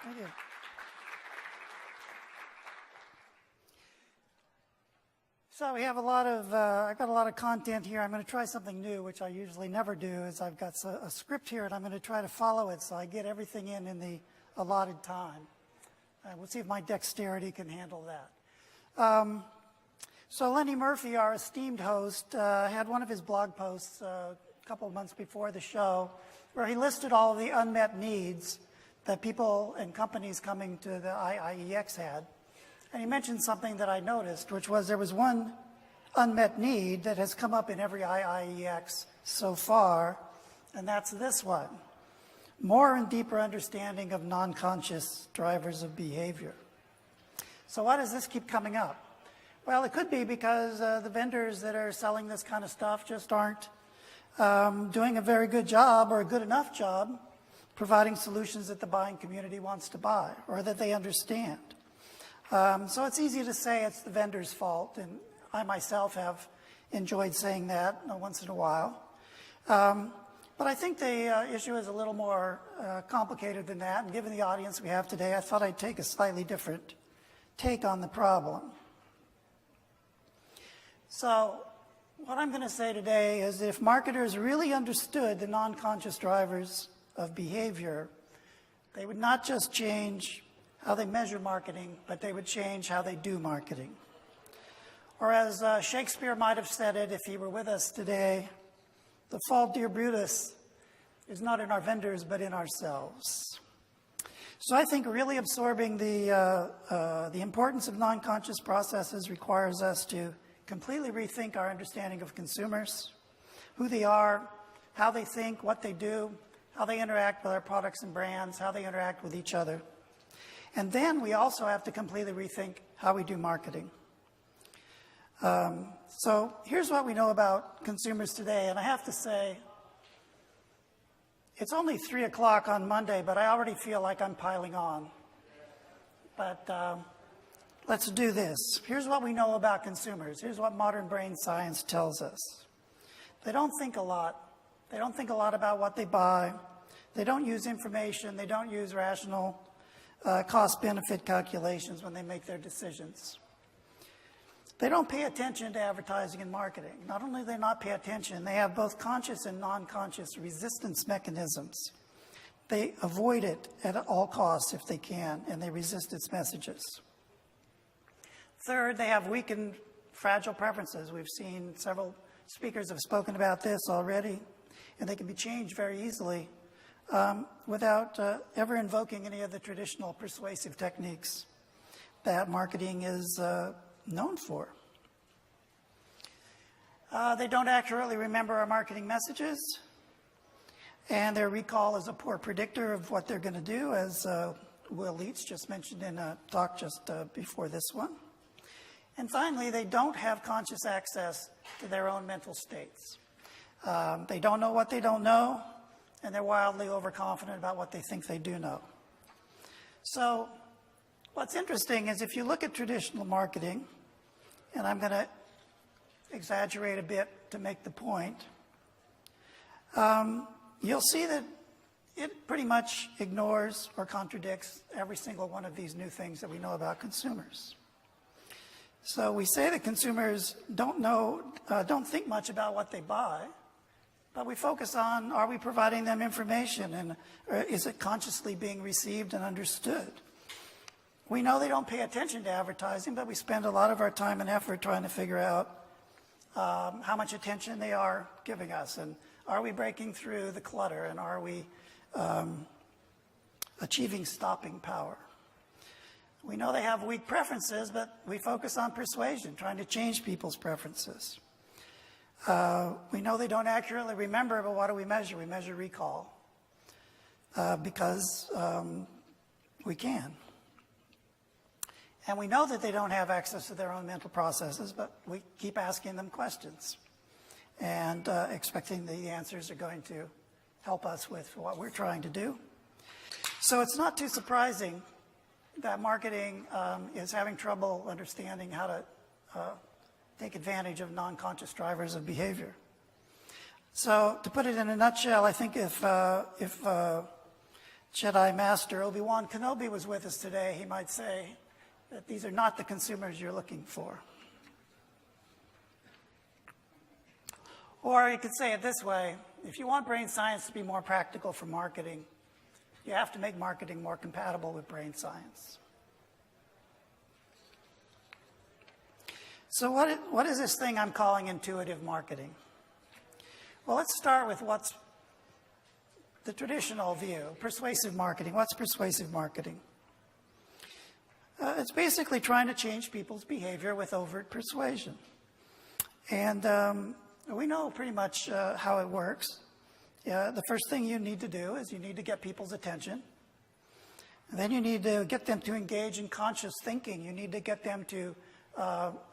Thank you. So we have I've got a lot of content here. I'm going to try something new, which I usually never do, is I've got a script here, and I'm going to try to follow it so I get everything in the allotted time. We'll see if my dexterity can handle that. So Lenny Murphy, our esteemed host, had one of his blog posts a couple of months before the show where he listed all of the unmet needs that people and companies coming to the IIeX had. And he mentioned something that I noticed, which was there was one unmet need that has come up in every IIeX so far, and that's this one: more and deeper understanding of non-conscious drivers of behavior. So why does this keep coming up? Well, it could be because the vendors that are selling this kind of stuff just aren't doing a very good job or a good enough job providing solutions that the buying community wants to buy or that they understand. So it's easy to say it's the vendor's fault, and I myself have enjoyed saying that once in a while. But I think the issue is a little more complicated than that, and given the audience we have today, I thought I'd take a slightly different take on the problem. So what I'm going to say today is that if marketers really understood the non-conscious drivers of behavior, they would not just change how they measure marketing, but they would change how they do marketing. Or as Shakespeare might have said it if he were with us today, the fault, dear Brutus, is not in our vendors, but in ourselves. So I think really absorbing the importance of non-conscious processes requires us to completely rethink our understanding of consumers, who they are, how they think, what they do, how they interact with our products and brands, how they interact with each other. And then we also have to completely rethink how we do marketing. So here's what we know about consumers today. And I have to say, it's only 3 o'clock on Monday, but I already feel like I'm piling on. But let's do this. Here's what we know about consumers. Here's what modern brain science tells us. They don't think a lot. They don't think a lot about what they buy. They don't use information. They don't use rational cost-benefit calculations when they make their decisions. They don't pay attention to advertising and marketing. Not only do they not pay attention, they have both conscious and non-conscious resistance mechanisms. They avoid it at all costs if they can, and they resist its messages. Third, they have weak and fragile preferences. We've seen several speakers have spoken about this already, and they can be changed very easily without ever invoking any of the traditional persuasive techniques that marketing is known for. They don't accurately remember our marketing messages, and their recall is a poor predictor of what they're going to do, as Will Leach just mentioned in a talk just before this one. And finally, they don't have conscious access to their own mental states. They don't know what they don't know, and they're wildly overconfident about what they think they do know. So what's interesting is if you look at traditional marketing, and I'm going to exaggerate a bit to make the point, you'll see that it pretty much ignores or contradicts every single one of these new things that we know about consumers. So we say that consumers don't think much about what they buy, but we focus on, are we providing them information, and is it consciously being received and understood? We know they don't pay attention to advertising, but we spend a lot of our time and effort trying to figure out how much attention they are giving us, and are we breaking through the clutter, and are we achieving stopping power? We know they have weak preferences, but we focus on persuasion, trying to change people's preferences. We know they don't accurately remember, but what do we measure? We measure recall because we can. And we know that they don't have access to their own mental processes, but we keep asking them questions and expecting the answers are going to help us with what we're trying to do. So it's not too surprising that marketing is having trouble understanding how to take advantage of non-conscious drivers of behavior. Jedi Master Obi-Wan Kenobi was with us today, he might say that these are not the consumers you're looking for. Or you could say it this way: if you want brain science to be more practical for marketing, you have to make marketing more compatible with brain science. So what is this thing I'm calling intuitive marketing? Well, let's start with what's the traditional view, persuasive marketing. What's persuasive marketing? It's basically trying to change people's behavior with overt persuasion. And we know pretty much how it works. The first thing you need to do is you need to get people's attention. And then you need to get them to engage in conscious thinking. You need to get them to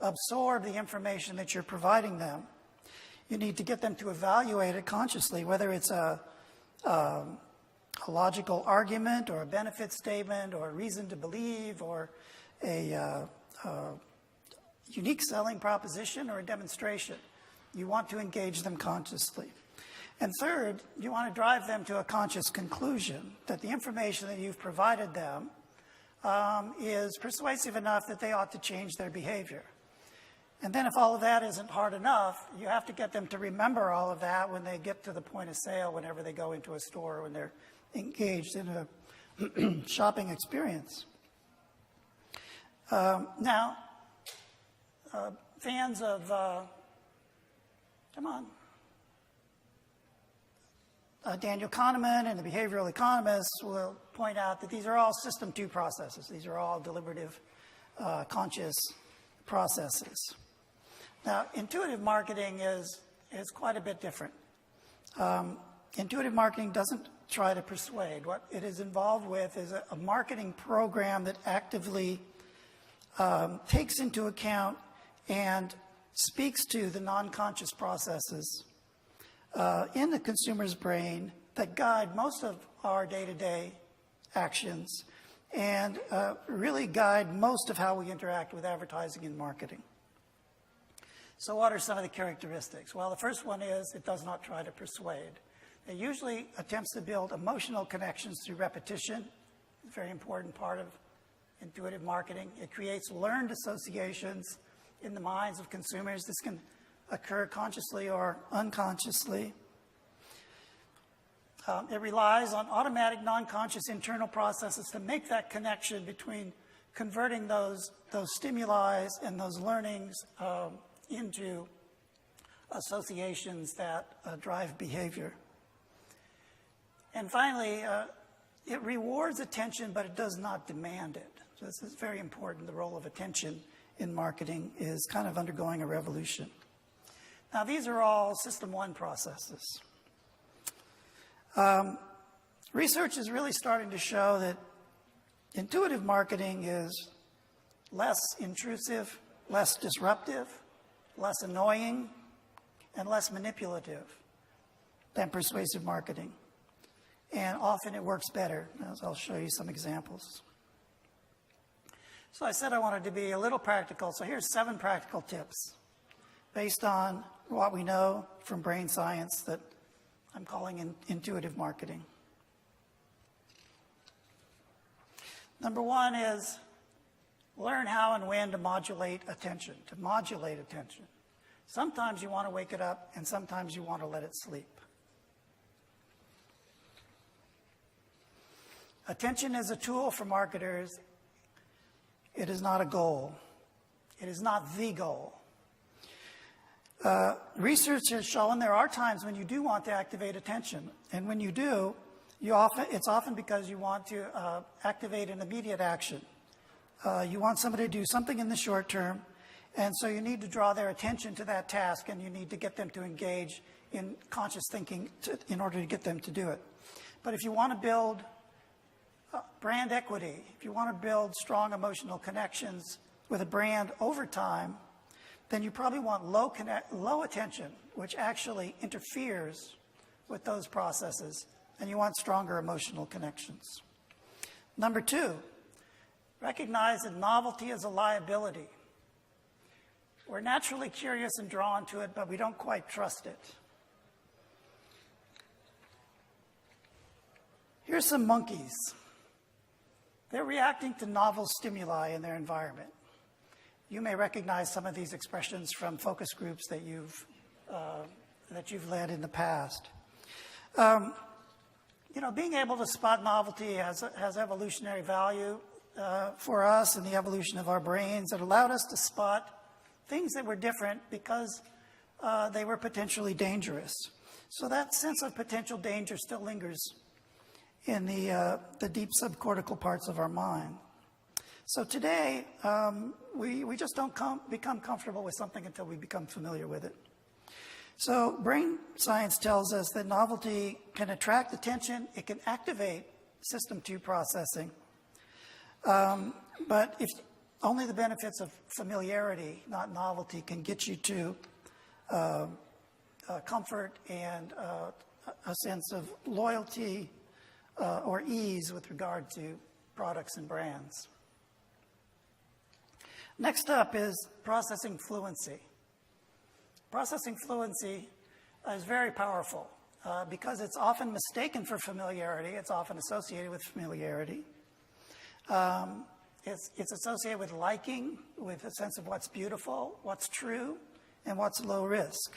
absorb the information that you're providing them. You need to get them to evaluate it consciously, whether it's a logical argument or a benefit statement or a reason to believe or a unique selling proposition or a demonstration. You want to engage them consciously. And third, you want to drive them to a conscious conclusion that the information that you've provided them is persuasive enough that they ought to change their behavior. And then if all of that isn't hard enough, you have to get them to remember all of that when they get to the point of sale, whenever they go into a store, when they're engaged in a shopping experience. Now, fans of, Daniel Kahneman and the behavioral economists will point out that these are all system 2 processes. These are all deliberative, conscious processes. Now, intuitive marketing is quite a bit different. Intuitive marketing doesn't try to persuade. What it is involved with is a marketing program that actively takes into account and speaks to the non-conscious processes in the consumer's brain that guide most of our day-to-day actions and really guide most of how we interact with advertising and marketing. So what are some of the characteristics? Well, the first one is it does not try to persuade. It usually attempts to build emotional connections through repetition. It's a very important part of intuitive marketing. It creates learned associations in the minds of consumers. This can occur consciously or unconsciously. It relies on automatic, non-conscious internal processes to make that connection between converting those stimuli and those learnings into associations that drive behavior. And finally, it rewards attention, but it does not demand it. So this is very important. The role of attention in marketing is kind of undergoing a revolution. Now, these are all System 1 processes. Research is really starting to show that intuitive marketing is less intrusive, less disruptive, less annoying, and less manipulative than persuasive marketing. And often it works better, as I'll show you some examples. So I said I wanted to be a little practical, so here's 7 practical tips based on what we know from brain science that I'm calling intuitive marketing. Number 1 is learn how and when to modulate attention, Sometimes you want to wake it up, and sometimes you want to let it sleep. Attention is a tool for marketers. It is not a goal. It is not the goal. Research has shown there are times when you do want to activate attention. And when you do, it's often because you want to activate an immediate action. You want somebody to do something in the short term, and so you need to draw their attention to that task, and you need to get them to engage in conscious thinking in order to get them to do it. But if you want to build brand equity, if you want to build strong emotional connections with a brand over time, then you probably want low attention, which actually interferes with those processes, and you want stronger emotional connections. Number 2, recognize that novelty is a liability. We're naturally curious and drawn to it, but we don't quite trust it. Here's some monkeys. They're reacting to novel stimuli in their environment. You may recognize some of these expressions from focus groups that you've led in the past. Being able to spot novelty has evolutionary value for us in the evolution of our brains. It allowed us to spot things that were different because they were potentially dangerous. So that sense of potential danger still lingers in the deep subcortical parts of our mind. So today, we just don't become comfortable with something until we become familiar with it. So brain science tells us that novelty can attract attention, it can activate system 2 processing, but if only the benefits of familiarity, not novelty, can get you to comfort and a sense of loyalty or ease with regard to products and brands. Next up is processing fluency. Processing fluency is very powerful because it's often mistaken for familiarity. It's often associated with familiarity. It's associated with liking, with a sense of what's beautiful, what's true, and what's low risk.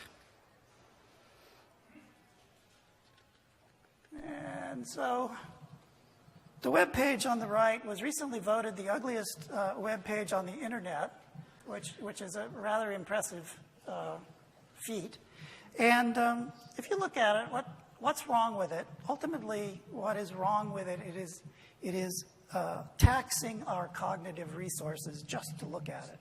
And so the web page on the right was recently voted the ugliest web page on the internet, which is a rather impressive feat. And if you look at it, what's wrong with it? Ultimately, what is wrong with it? It is taxing our cognitive resources just to look at it.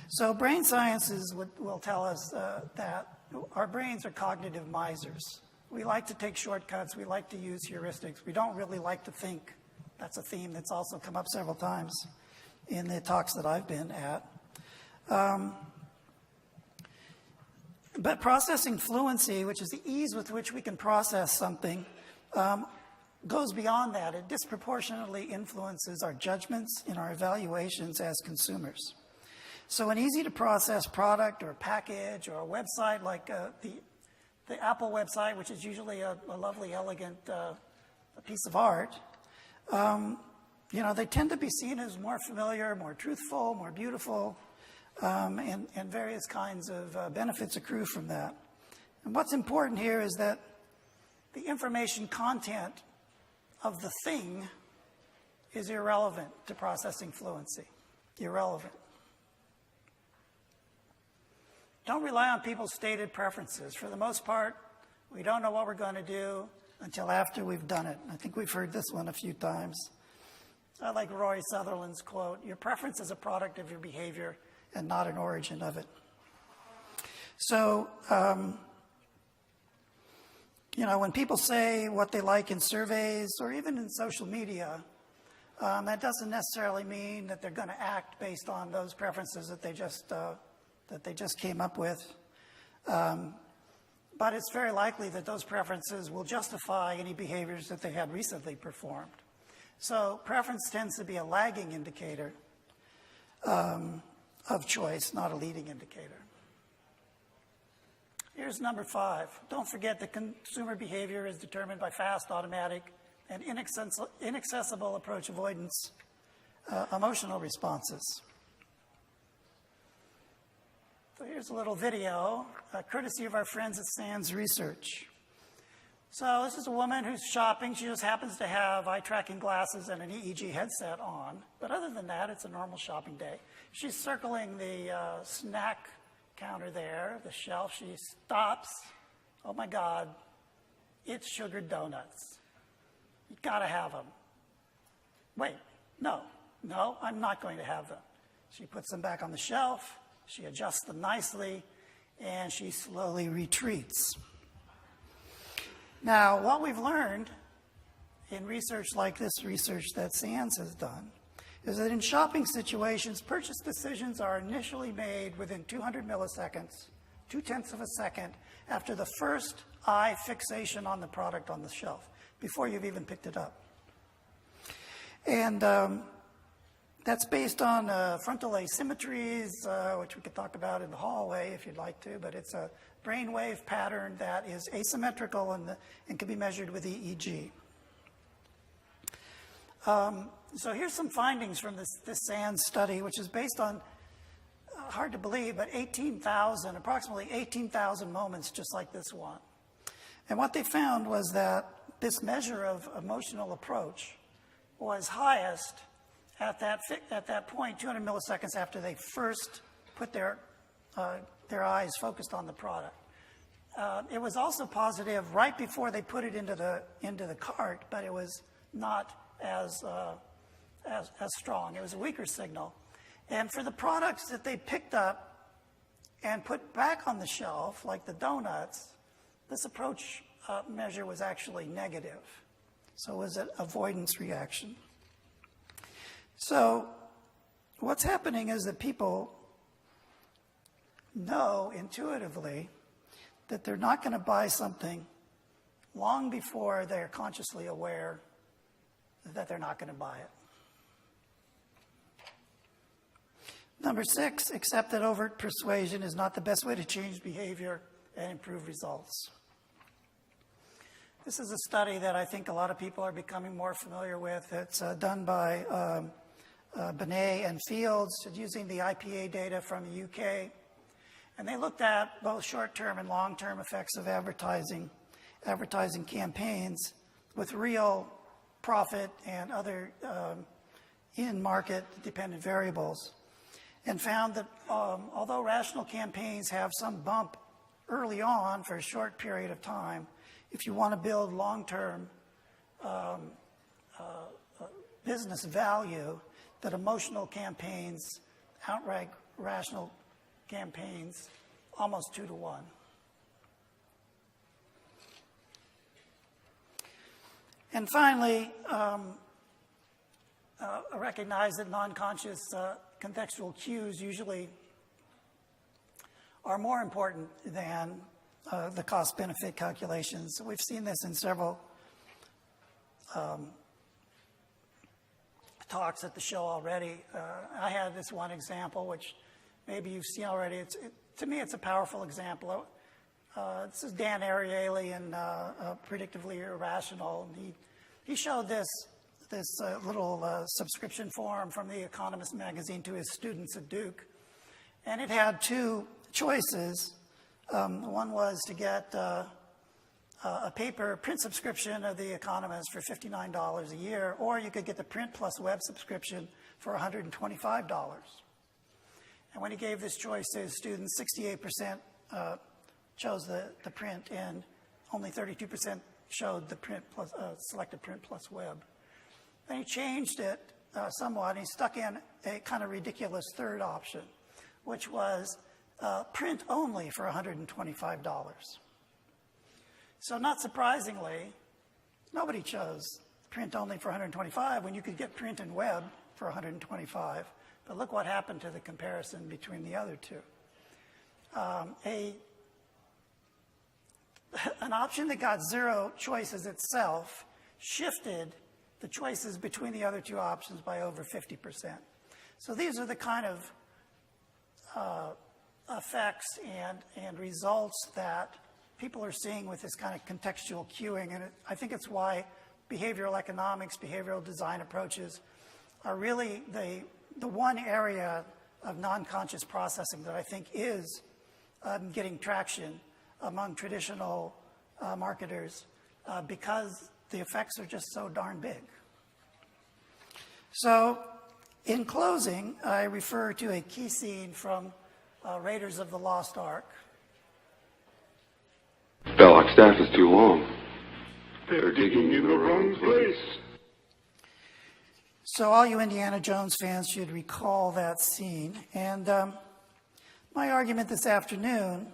So brain sciences will tell us that our brains are cognitive misers. We like to take shortcuts. We like to use heuristics. We don't really like to think. That's a theme that's also come up several times in the talks that I've been at. But processing fluency, which is the ease with which we can process something, goes beyond that. It disproportionately influences our judgments and our evaluations as consumers. So an easy-to-process product or package or a website like the Apple website, which is usually a lovely, elegant a piece of art, they tend to be seen as more familiar, more truthful, more beautiful, and various kinds of benefits accrue from that. And what's important here is that the information content of the thing is irrelevant to processing fluency. Irrelevant. Don't rely on people's stated preferences. For the most part, we don't know what we're going to do until after we've done it. I think we've heard this one a few times. I like Rory Sutherland's quote, "Your preference is a product of your behavior and not an origin of it." So, when people say what they like in surveys or even in social media, that doesn't necessarily mean that they're going to act based on those preferences that they just came up with. But it's very likely that those preferences will justify any behaviors that they had recently performed. So preference tends to be a lagging indicator of choice, not a leading indicator. Here's number 5. Don't forget that consumer behavior is determined by fast, automatic, and inaccessible approach avoidance emotional responses. So here's a little video, courtesy of our friends at Sands Research. So this is a woman who's shopping. She just happens to have eye-tracking glasses and an EEG headset on. But other than that, it's a normal shopping day. She's circling the snack counter there, the shelf. She stops. Oh, my God. It's sugared donuts. You got to have them. Wait, no, I'm not going to have them. She puts them back on the shelf. She adjusts them nicely, and she slowly retreats. Now, what we've learned in research like this research that Sands has done is that in shopping situations, purchase decisions are initially made within 200 milliseconds, 0.2 of a second, after the first eye fixation on the product on the shelf, before you've even picked it up. And that's based on frontal asymmetries, which we could talk about in the hallway if you'd like to, but it's a brainwave pattern that is asymmetrical and can be measured with EEG. So here's some findings from this SANS study, which is based on, hard to believe, but approximately 18,000 moments just like this one. And what they found was that this measure of emotional approach was highest at that point, 200 milliseconds after they first put their eyes focused on the product. It was also positive right before they put it into the cart, but it was not as strong. It was a weaker signal. And for the products that they picked up and put back on the shelf, like the donuts, this approach measure was actually negative. So it was an avoidance reaction. So what's happening is that people know intuitively that they're not going to buy something long before they're consciously aware that they're not going to buy it. Number 6, accept that overt persuasion is not the best way to change behavior and improve results. This is a study that I think a lot of people are becoming more familiar with. It's done by Benet and Fields using the IPA data from the UK. And they looked at both short-term and long-term effects of advertising campaigns with real profit and other in-market dependent variables, and found that although rational campaigns have some bump early on for a short period of time, if you want to build long-term business value, that emotional campaigns outrank rational campaigns almost 2 to 1. And finally, recognize that non-conscious contextual cues usually are more important than the cost-benefit calculations. We've seen this in several talks at the show already. I had this one example, which maybe you've seen already. To me, it's a powerful example. This is Dan Ariely in Predictively Irrational. He showed this little subscription form from The Economist magazine to his students at Duke. And it had 2 choices. One was to get a paper print subscription of The Economist for $59 a year, or you could get the print plus web subscription for $125. And when he gave this choice to his students, 68% chose the print, and only 32% showed the print plus selected print plus web. Then he changed it somewhat. He stuck in a kind of ridiculous third option, which was print only for $125. So not surprisingly, nobody chose print only for $125 when you could get print and web for $125. But look what happened to the comparison between the other two. An option that got 0 choices itself shifted the choices between the other 2 options by over 50%. So these are the kind of effects and results that people are seeing with this kind of contextual cueing. And I think it's why behavioral economics, behavioral design approaches are really the one area of non-conscious processing that I think is getting traction among traditional marketers because the effects are just so darn big. So in closing, I refer to a key scene from Raiders of the Lost Ark. Belloc staff is too long. They're digging in the wrong place. So all you Indiana Jones fans should recall that scene. And my argument this afternoon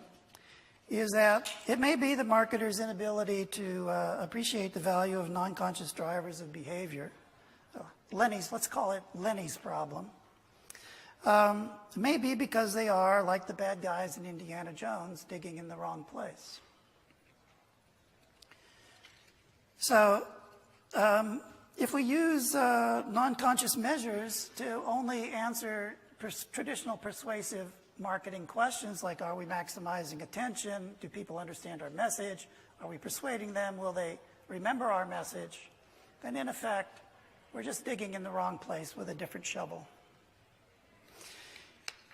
is that it may be the marketer's inability to appreciate the value of non-conscious drivers of behavior. Let's call it Lenny's problem. Maybe because they are, like the bad guys in Indiana Jones, digging in the wrong place. So if we use non-conscious measures to only answer traditional persuasive marketing questions like, are we maximizing attention? Do people understand our message? Are we persuading them? Will they remember our message? Then in effect, We're just digging in the wrong place with a different shovel.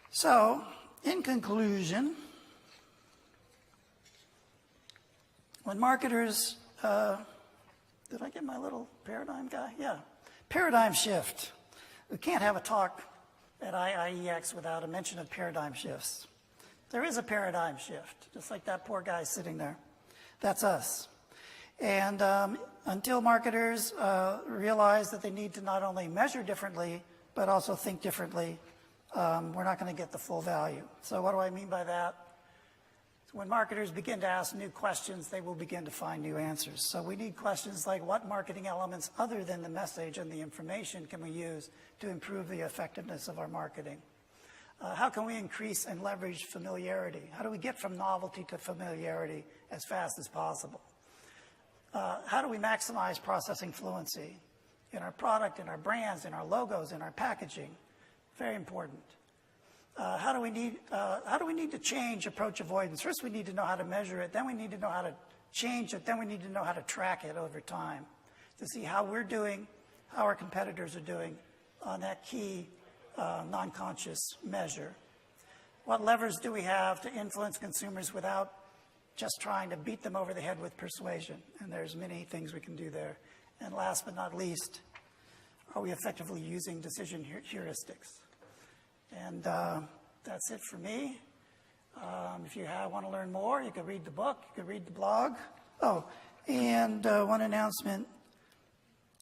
So, in conclusion, when marketers, did I get my little paradigm guy? Yeah. Paradigm shift. We can't have a talk at IIeX without a mention of paradigm shifts. There is a paradigm shift, just like that poor guy sitting there. That's us. And until marketers realize that they need to not only measure differently, but also think differently, we're not going to get the full value. So what do I mean by that? When marketers begin to ask new questions, they will begin to find new answers. So we need questions like, what marketing elements other than the message and the information can we use to improve the effectiveness of our marketing? How can we increase and leverage familiarity? How do we get from novelty to familiarity as fast as possible? How do we maximize processing fluency in our product, in our brands, in our logos, in our packaging? Very important. How do we need to change approach avoidance? First, we need to know how to measure it. Then we need to know how to change it. Then we need to know how to track it over time to see how we're doing, how our competitors are doing on that key non-conscious measure. What levers do we have to influence consumers without just trying to beat them over the head with persuasion? And there's many things we can do there. And last but not least, are we effectively using decision heuristics? And that's it for me. If you want to learn more, you can read the book, you can read the blog. Oh, and one announcement.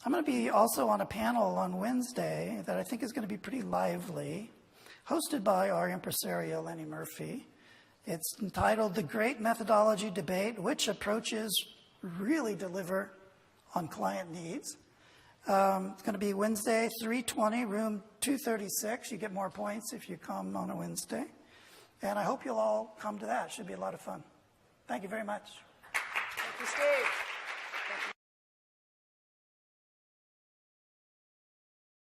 I'm going to be also on a panel on Wednesday that I think is going to be pretty lively, hosted by our impresario, Lenny Murphy. It's entitled The Great Methodology Debate, Which Approaches Really Deliver on Client Needs. It's going to be Wednesday, 3:20, room 236. You get more points if you come on a Wednesday. And I hope you'll all come to that. It should be a lot of fun. Thank you very much. Thank you, Steve.